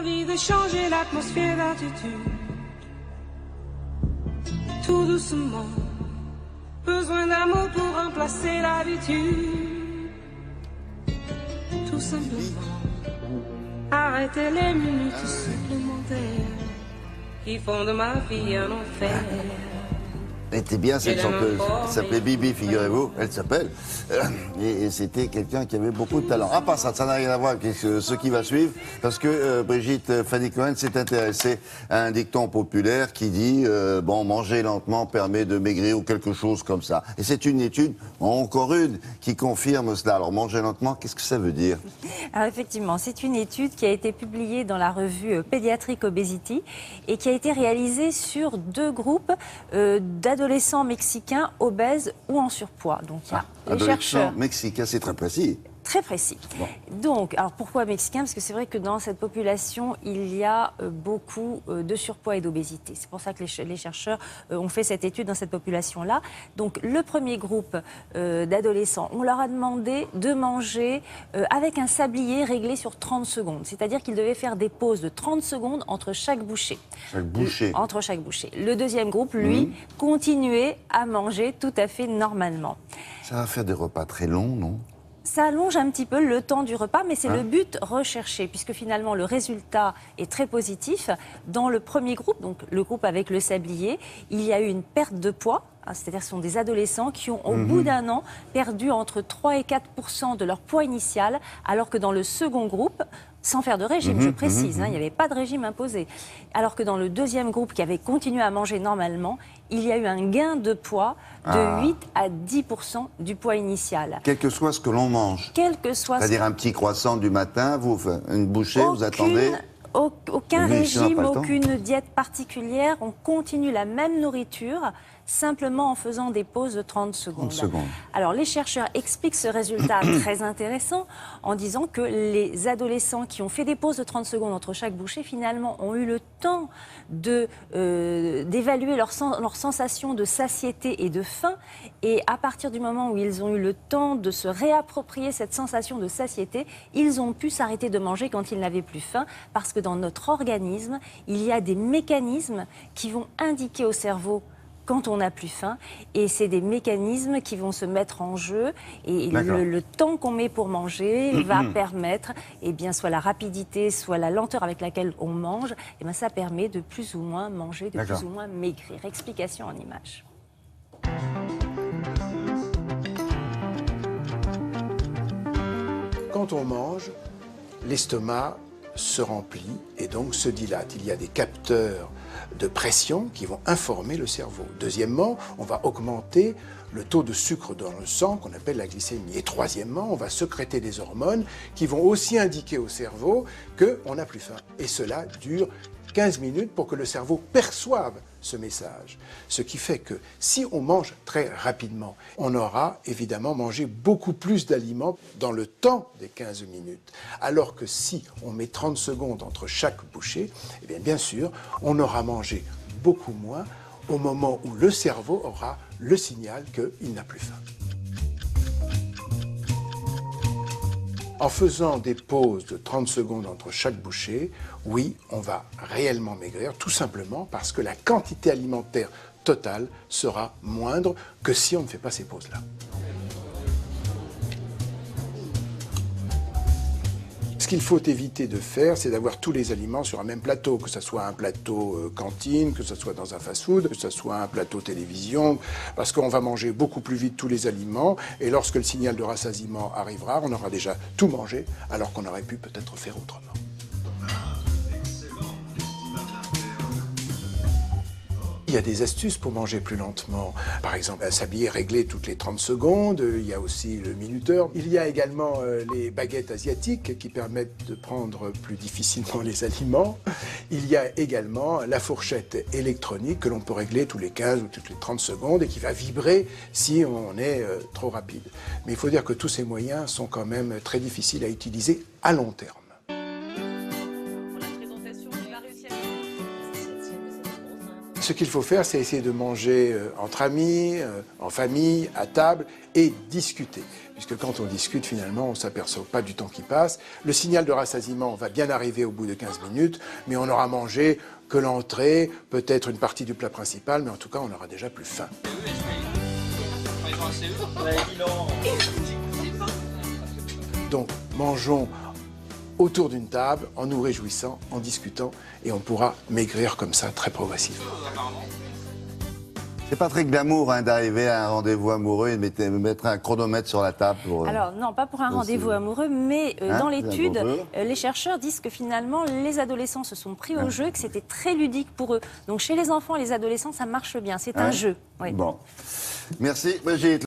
envie de changer l'atmosphère d'attitude. Tout doucement, besoin d'amour pour remplacer l'habitude. Tout simplement, arrêter les minutes supplémentaires qui font de ma vie un enfer. Elle était bien cette chanteuse. Elle s'appelait Bibi, figurez-vous. Elle s'appelle. Et c'était quelqu'un qui avait beaucoup de talent. À part ça, ça n'a rien à voir avec ce qui va suivre, parce que Brigitte Fanny Cohen s'est intéressée à un dicton populaire qui dit bon, manger lentement permet de maigrir ou quelque chose comme ça. Et c'est une étude, encore une, qui confirme cela. Alors manger lentement, qu'est-ce que ça veut dire? Alors effectivement, c'est une étude qui a été publiée dans la revue Pediatric Obesity et qui a été réalisée sur 2 groupes d'adolescents mexicains obèses ou en surpoids. Donc il y a les chercheurs mexicains, c'est très précis. Très précis. Bon. Donc, alors pourquoi mexicain? Parce que c'est vrai que dans cette population, il y a beaucoup de surpoids et d'obésité. C'est pour ça que les chercheurs ont fait cette étude dans cette population-là. Donc, le premier groupe d'adolescents, on leur a demandé de manger avec un sablier réglé sur 30 secondes. C'est-à-dire qu'ils devaient faire des pauses de 30 secondes entre chaque bouchée. Chaque bouchée. Entre chaque bouchée. Le deuxième groupe, lui, continuait à manger tout à fait normalement. Ça va faire des repas très longs, non? Ça allonge un petit peu le temps du repas, mais c'est le but recherché, puisque finalement le résultat est très positif. Dans le premier groupe, donc le groupe avec le sablier, il y a eu une perte de poids. C'est-à-dire que ce sont des adolescents qui ont, au bout d'un an, perdu entre 3 et 4% de leur poids initial, alors que dans le second groupe, sans faire de régime, je précise, il n'y avait pas de régime imposé. Alors que dans le deuxième groupe, qui avait continué à manger normalement, il y a eu un gain de poids de 8 à 10% du poids initial. Quel que soit ce que l'on mange. Quel que soit. C'est-à-dire un petit croissant du matin, une bouchée, vous attendez. Aucun régime, aucune diète particulière. On continue la même nourriture, simplement en faisant des pauses de 30 secondes. Alors, les chercheurs expliquent ce résultat très intéressant en disant que les adolescents qui ont fait des pauses de 30 secondes entre chaque bouchée, finalement, ont eu le temps d'évaluer leur sensation de satiété et de faim. Et à partir du moment où ils ont eu le temps de se réapproprier cette sensation de satiété, ils ont pu s'arrêter de manger quand ils n'avaient plus faim, parce que dans notre organisme, il y a des mécanismes qui vont indiquer au cerveau quand on n'a plus faim, et c'est des mécanismes qui vont se mettre en jeu, et le temps qu'on met pour manger va permettre, soit la rapidité, soit la lenteur avec laquelle on mange, et ça permet de plus ou moins manger, de plus ou moins maigrir. Explication en images. Quand on mange, l'estomac se remplit et donc se dilate. Il y a des capteurs de pression qui vont informer le cerveau. Deuxièmement, on va augmenter le taux de sucre dans le sang qu'on appelle la glycémie. Et troisièmement, on va sécréter des hormones qui vont aussi indiquer au cerveau qu'on n'a plus faim. Et cela dure 15 minutes pour que le cerveau perçoive ce message. Ce qui fait que si on mange très rapidement, on aura évidemment mangé beaucoup plus d'aliments dans le temps des 15 minutes. Alors que si on met 30 secondes entre chaque bouchée, bien sûr, on aura mangé beaucoup moins au moment où le cerveau aura le signal qu'il n'a plus faim. En faisant des pauses de 30 secondes entre chaque bouchée, oui, on va réellement maigrir, tout simplement parce que la quantité alimentaire totale sera moindre que si on ne fait pas ces pauses-là. Ce qu'il faut éviter de faire, c'est d'avoir tous les aliments sur un même plateau, que ce soit un plateau cantine, que ce soit dans un fast-food, que ce soit un plateau télévision, parce qu'on va manger beaucoup plus vite tous les aliments, et lorsque le signal de rassasiement arrivera, on aura déjà tout mangé, alors qu'on aurait pu peut-être faire autrement. Il y a des astuces pour manger plus lentement. Par exemple, un sablier réglé toutes les 30 secondes. Il y a aussi le minuteur. Il y a également les baguettes asiatiques qui permettent de prendre plus difficilement les aliments. Il y a également la fourchette électronique que l'on peut régler tous les 15 ou toutes les 30 secondes et qui va vibrer si on est trop rapide. Mais il faut dire que tous ces moyens sont quand même très difficiles à utiliser à long terme. ce qu'il faut faire, c'est essayer de manger entre amis, en famille, à table, et discuter. Puisque quand on discute, finalement, on ne s'aperçoit pas du temps qui passe. Le signal de rassasiement va bien arriver au bout de 15 minutes, mais on n'aura mangé que l'entrée, peut-être une partie du plat principal, mais en tout cas, on n'aura déjà plus faim. Donc, mangeons autour d'une table, en nous réjouissant, en discutant, et on pourra maigrir comme ça très progressivement. C'est pas très glamour hein, d'arriver à un rendez-vous amoureux et de mettre un chronomètre sur la table pour... Alors non, pas pour un rendez-vous amoureux, mais dans l'étude, les chercheurs disent que finalement, les adolescents se sont pris au jeu, que c'était très ludique pour eux. Donc chez les enfants et les adolescents, ça marche bien, c'est un jeu. Oui. Bon. Merci Brigitte.